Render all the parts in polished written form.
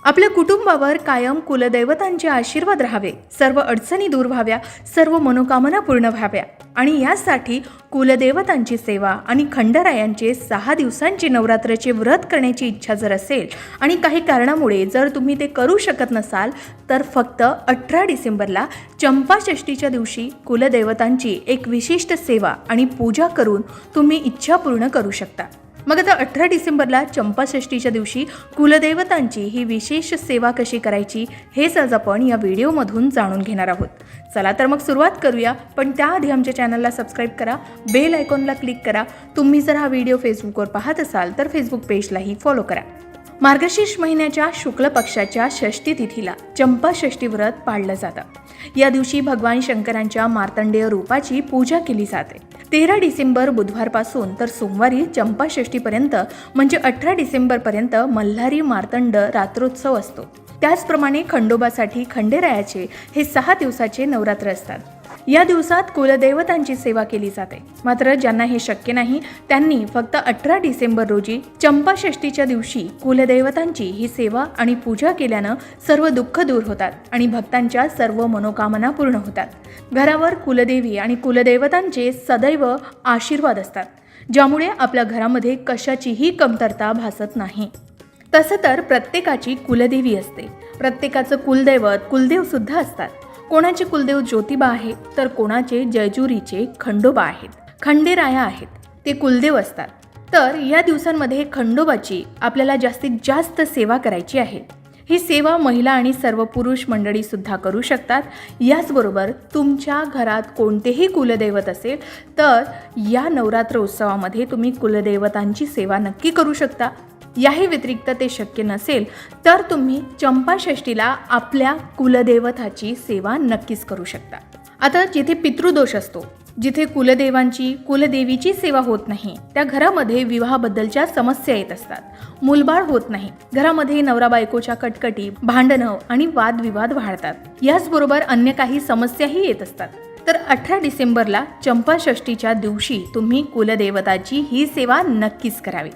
आपल्या कुटुंबावर कायम कुलदैवतांचे आशीर्वाद राहावे, सर्व अडचणी दूर व्हाव्या, सर्व मनोकामना पूर्ण व्हाव्या आणि यासाठी कुलदेवतांची सेवा आणि खंडरायांचे 6 दिवसांचे नवरात्राचे व्रत करण्याची इच्छा जर असेल आणि काही कारणामुळे जर तुम्ही ते करू शकत नसाल तर फक्त 18 डिसेंबरला चंपाषष्ठीच्या दिवशी कुलदेवतांची एक विशिष्ट सेवा आणि पूजा करून तुम्ही इच्छा पूर्ण करू शकता। मग आता 18 डिसेंबरला चंपाषष्ठीच्या दिवशी कुलदेवतांची ही विशेष सेवा कशी करायची हेच आज आपण या व्हिडिओमधून जाणून घेणार आहोत। चला तर मग सुरुवात करूया, पण त्याआधी आमच्या चॅनलला सबस्क्राईब करा, बेल आयकॉनला क्लिक करा। तुम्ही जर हा व्हिडिओ फेसबुकवर पाहत असाल तर फेसबुक पेजलाही फॉलो करा। मार्गशीर्ष महिन्याच्या शुक्ल पक्षाच्या षष्ठी तिथीला चंपाषष्ठी व्रत पाळलं जातं। या दिवशी भगवान शंकरांच्या मार्तंडेय रूपाची पूजा केली जाते। 13 डिसेंबर बुधवारपासून तर सोमवारी चंपाषष्ठीपर्यंत म्हणजे 18 डिसेंबरपर्यंत मल्हारी मार्तंड रात्रोत्सव असतो। त्याचप्रमाणे खंडोबासाठी खंडेरायाचे हे 6 दिवसाचे नवरात्र असतात। या दिवसात कुलदेवतांची सेवा केली जाते। मात्र ज्यांना हे शक्य नाही त्यांनी फक्त 18 डिसेंबर रोजी चंपाषष्ठीच्या दिवशी कुलदेवतांची ही सेवा आणि पूजा केल्यानं सर्व दुःख दूर होतात आणि भक्तांच्या सर्व मनोकामना पूर्ण होतात। घरावर कुलदेवी आणि कुलदेवतांचे सदैव आशीर्वाद असतात, ज्यामुळे आपल्या घरामध्ये कशाचीही कमतरता भासत नाही। तसं तर प्रत्येकाची कुलदेवी असते, प्रत्येकाचं कुलदैवत कुलदेव सुद्धा असतात। कोणाचे कुलदेव ज्योतिबा आहे तर कोणाचे जयजुरीचे खंडोबा आहेत, खंडेराया आहेत, ते कुलदेव असतात। तर या दिवसांमध्ये खंडोबाची आपल्याला जास्तीत जास्त सेवा करायची आहे। ही सेवा महिला आणि सर्व पुरुष मंडळी सुद्धा करू शकतात। याचबरोबर तुमच्या घरात कोणतेही कुलदैवत असेल तर या नवरात्र उत्सवामध्ये तुम्ही कुलदैवतांची सेवा नक्की करू शकता। याही व्यतिरिक्त ते शक्य नसेल तर तुम्ही चंपाषष्ठीला आपल्या कुलदेवताची सेवा नक्कीच करू शकता। आता जिथे पितृदोष असतो, जिथे कुलदेवीची सेवा होत नाही, त्या घरामध्ये विवाहाबद्दलच्या समस्या येत असतात, मूलबाळ होत नाही, घरामध्ये नवरा बायकोच्या कटकटी, भांडणं आणि वादविवाद वाढतात। याचबरोबर अन्य काही समस्याही येत असतात। तर 18 डिसेंबरला चंपाषष्ठीच्या दिवशी तुम्ही कुलदेवताची ही सेवा नक्कीच करावी।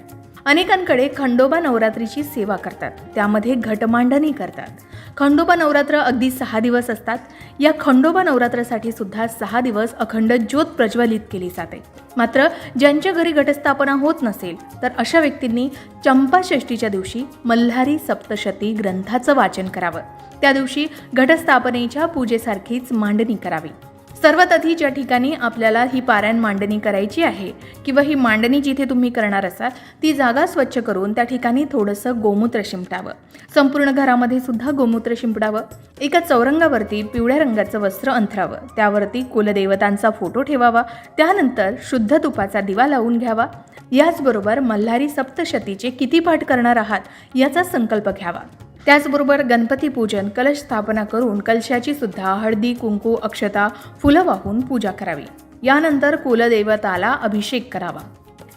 अनेकांकडे खंडोबा नवरात्रीची सेवा करतात, त्यामध्ये घटमांडणी करतात। खंडोबा नवरात्र अगदी 6 दिवस असतात। या खंडोबा नवरात्रासाठी सुद्धा 6 दिवस अखंड ज्योत प्रज्वलित केली जाते। मात्र ज्यांच्या घरी घटस्थापना होत नसेल तर अशा व्यक्तींनी चंपाषष्ठीच्या दिवशी मल्हारी सप्तशती ग्रंथाचं वाचन करावं। त्या दिवशी घटस्थापनेच्या पूजेसारखीच मांडणी करावी। सर्वात आधी ज्या ठिकाणी आपल्याला ही पारायण मांडणी करायची आहे किंवा ही मांडणी जिथे तुम्ही करणार असाल ती जागा स्वच्छ करून त्या ठिकाणी थोडंसं गोमूत्र शिंपडावं। संपूर्ण घरामध्ये सुद्धा गोमूत्र शिंपडावं। एका चौरंगावरती पिवळ्या रंगाचं वस्त्र अंथरावं, त्यावरती कुलदेवतांचा फोटो ठेवावा। त्यानंतर शुद्ध तुपाचा दिवा लावून घ्यावा। याचबरोबर मल्हारी सप्तशतीचे किती पाठ करणार आहात याचा संकल्प घ्यावा। त्याचबरोबर गणपती पूजन, कलश स्थापना करून कलशाची सुद्धा हळदी, कुंकू, अक्षता, फुलं वाहून पूजा करावी। यानंतर कुलदेवताला अभिषेक करावा।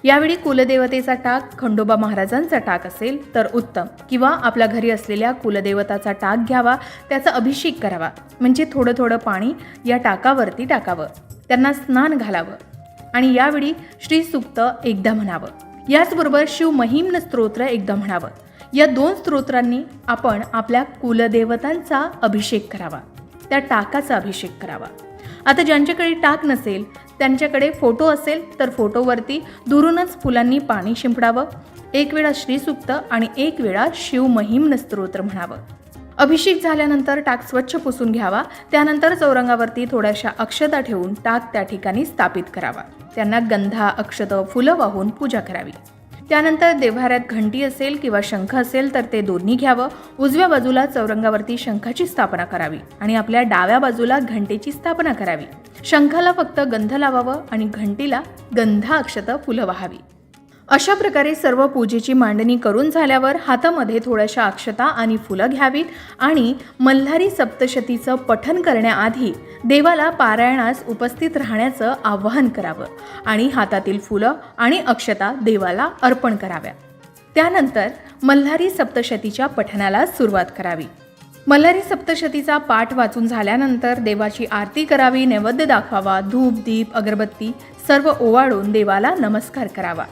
यावेळी कुलदेवतेचा टाक खंडोबा महाराजांचा टाक असेल तर उत्तम, किंवा आपल्या घरी असलेल्या कुलदेवताचा टाक घ्यावा, त्याचा अभिषेक करावा। म्हणजे थोडं थोडं पाणी या टाकावरती टाकावं, त्यांना स्नान घालावं आणि यावेळी श्री सूक्त एकदा म्हणावं। याचबरोबर शिव महिम्न स्तोत्र एकदा म्हणावं। या 2 स्तोत्रांनी आपण आपल्या कुलदेवतांचा अभिषेक करावा, त्या टाकाचा अभिषेक करावा। आता ज्यांच्याकडे टाक नसेल त्यांच्याकडे फोटो असेल तर फोटोवरती दुरूनच फुलांनी पाणी शिंपडावं। 1 वेळा श्रीसूक्त आणि 1 वेळा शिव महिम्न स्तोत्र म्हणावं। अभिषेक झाल्यानंतर टाक स्वच्छ पुसून घ्यावा। त्यानंतर चौरंगावरती थोड्याशा अक्षता ठेवून टाक त्या ठिकाणी स्थापित करावा। त्यांना गंधा, अक्षत, फुलं वाहून पूजा करावी। त्यानंतर देव्हाऱ्यात घंटी असेल किंवा शंख असेल तर ते दोन्ही घ्यावं। उजव्या बाजूला चौरंगावरती शंखाची स्थापना करावी आणि आपल्या डाव्या बाजूला घंटेची स्थापना करावी। शंखाला फक्त गंध लावावं आणि घंटीला गंधा, अक्षत, फुलं वाहावी। अशा प्रकारे सर्व पूजेची मांडणी करून झाल्यावर हातामध्ये थोड्याशा अक्षता आणि फुलं घ्यावीत आणि मल्हारी सप्तशतीचं पठण करण्याआधी देवाला पारायणास उपस्थित राहण्याचं आवाहन करावं आणि हातातील फुलं आणि अक्षता देवाला अर्पण कराव्या। त्यानंतर मल्हारी सप्तशतीच्या पठणाला सुरुवात करावी। मल्हारी सप्तशतीचा पाठ वाचून झाल्यानंतर देवाची आरती करावी, नैवेद्य दाखवावा, धूप, दीप, अगरबत्ती सर्व ओवाळून देवाला नमस्कार करावा।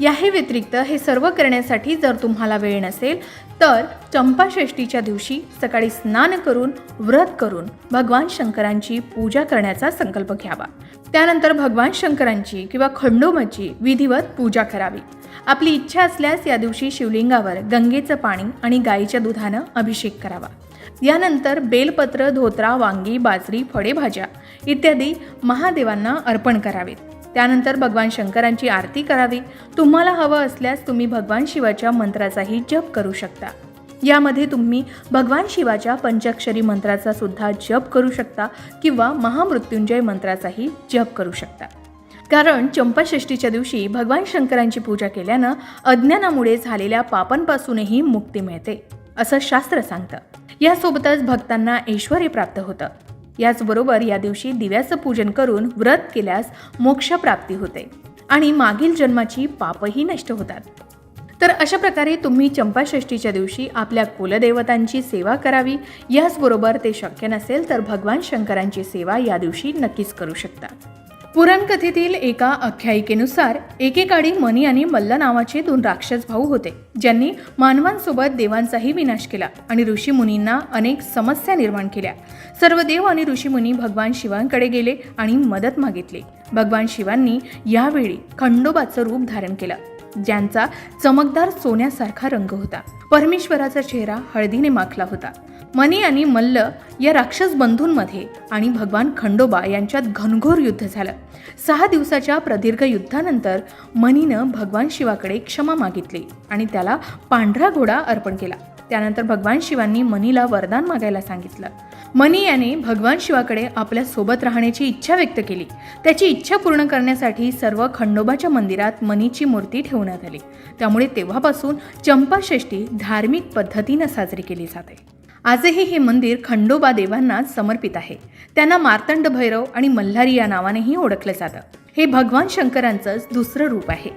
याही व्यतिरिक्त हे सर्व करण्यासाठी जर तुम्हाला वेळ नसेल तर चंपाषष्ठीच्या दिवशी सकाळी स्नान करून व्रत करून भगवान शंकरांची पूजा करण्याचा संकल्प घ्यावा। त्यानंतर भगवान शंकरांची किंवा खंडोबाची विधिवत पूजा करावी। आपली इच्छा असल्यास या दिवशी शिवलिंगावर गंगेचं पाणी आणि गाईच्या दुधानं अभिषेक करावा। यानंतर बेलपत्र, धोत्रा, वांगी, बाजरी, फळे, भाज्या इत्यादी महादेवांना अर्पण करावेत। त्यानंतर भगवान शंकरांची आरती करावी। तुम्हाला हवं असल्यास तुम्ही भगवान शिवाच्या मंत्राचाही जप करू शकता। यामध्ये तुम्ही भगवान शिवाच्या पंचाक्षरी मंत्राचा सुद्धा जप करू शकता किंवा महामृत्युंजय मंत्राचाही जप करू शकता। कारण चंपाषष्ठीच्या दिवशी भगवान शंकरांची पूजा केल्यानं अज्ञानामुळे झालेल्या पापांपासूनही मुक्ती मिळते असं शास्त्र सांगतं। यासोबतच भक्तांना ऐश्वर्य प्राप्त होतं। याचबरोबर या दिवशी दिव्याचं पूजन करून व्रत केल्यास मोक्षप्राप्ती होते आणि मागील जन्माची पापही नष्ट होतात। तर अशा प्रकारे तुम्ही चंपाषष्ठीच्या दिवशी आपल्या कुलदेवतांची सेवा करावी। याचबरोबर ते शक्य नसेल तर भगवान शंकरांची सेवा या दिवशी नक्कीच करू शकता। पुराणकथेतील एका आख्यायिकेनुसार एकेकाळी मनी आणि मल्ल नावाचे 2 राक्षस भाऊ होते, ज्यांनी मानवांसोबत देवांचाही विनाश केला आणि ऋषीमुनींना अनेक समस्या निर्माण केल्या। सर्व देव आणि ऋषीमुनी भगवान शिवांकडे गेले आणि मदत मागितली। भगवान शिवांनी यावेळी खंडोबाचं रूप धारण केलं, ज्यांचा चमकदार सोन्यासारखा रंग होता। परमेश्वराचा चेहरा हळदीने माखला होता। मनी आणि मल्ल या राक्षस बंधूंमध्ये आणि भगवान खंडोबा यांच्यात घनघोर युद्ध झालं। 6 दिवसाच्या प्रदीर्घ युद्धानंतर मनीनं भगवान शिवाकडे क्षमा मागितली आणि त्याला पांढरा घोडा अर्पण केला। त्यानंतर भगवान शिवांनी मनीला वरदान मागायला सांगितलं। मनी याने भगवान शिवाकडे आपल्या सोबत राहण्याची इच्छा व्यक्त केली। त्याची इच्छा पूर्ण करण्यासाठी सर्व खंडोबाच्या मंदिरात मनीची मूर्ती ठेवण्यात आली। त्यामुळे तेव्हापासून चंपाषष्ठी धार्मिक पद्धतीने साजरी केली जाते। आजही हे मंदिर खंडोबा देवांना समर्पित आहे। त्यांना मार्तंड भैरव आणि मल्हारी या नावानेही ओळखलं जातं। हे भगवान शंकरांचंच दुसरं रूप आहे।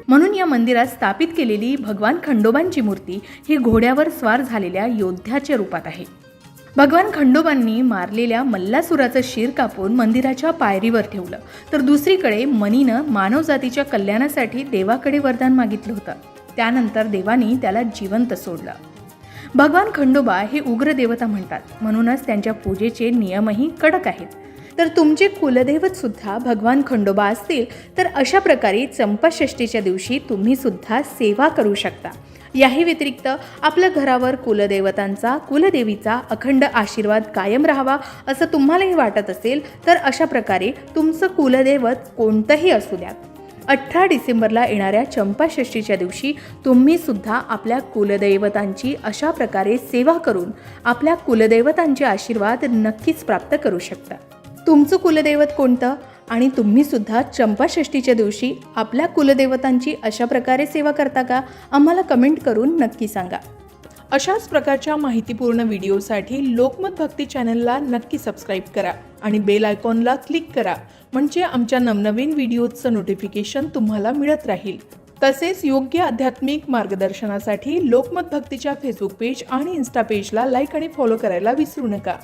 म्हणून या मंदिरात स्थापित केलेली भगवान खंडोबांची मूर्ती ही घोड्यावर स्वार झालेल्या योद्ध्याच्या रूपात आहे। भगवान खंडोबांनी मारलेल्या मल्लासुराचं शिर कापून मंदिराच्या पायरीवर ठेवलं, तर दुसरीकडे मनीनं मानवजातीच्या कल्याणासाठी देवाकडे वरदान मागितलं होतं। त्यानंतर देवानी त्याला जिवंत सोडलं। भगवान खंडोबा हे उग्र देवता म्हणतात, म्हणूनच त्यांच्या पूजेचे नियमही कडक आहेत। तर तुमचे कुलदैवत सुद्धा भगवान खंडोबा असतील तर अशा प्रकारे चंपाषष्ठीच्या दिवशी तुम्ही सुद्धा सेवा करू शकता। याही व्यतिरिक्त आपल्या घरावर कुलदेवतांचा, कुलदेवीचा अखंड आशीर्वाद कायम राहावा असं तुम्हालाही वाटत असेल तर अशा प्रकारे तुमचं कुलदैवत कोणतंही असू द्या, 18 डिसेंबरला येणाऱ्या चंपाषष्ठीच्या दिवशी तुम्ही सुद्धा आपल्या कुलदैवतांची अशा प्रकारे सेवा करून आपल्या कुलदैवतांचे आशीर्वाद नक्कीच प्राप्त करू शकता। तुमचं कुलदैवत कोणतं आणि तुम्ही सुद्धा चंपाषष्ठीच्या दिवशी आपल्या कुलदेवतांची अशा प्रकारे सेवा करता का? आम्हाला कमेंट करून नक्की सांगा। अशाच प्रकारच्या माहितीपूर्ण व्हिडिओसाठी लोकमत भक्ती चॅनलला नक्की सबस्क्राईब करा आणि बेल आयकॉनला क्लिक करा, म्हणजे आमच्या नवनवीन व्हिडिओचं नोटिफिकेशन तुम्हाला मिळत राहील। तसेच योग्य आध्यात्मिक मार्गदर्शनासाठी लोकमत भक्तीच्या फेसबुक पेज आणि इन्स्टा पेजला लाईक आणि फॉलो करायला विसरू नका।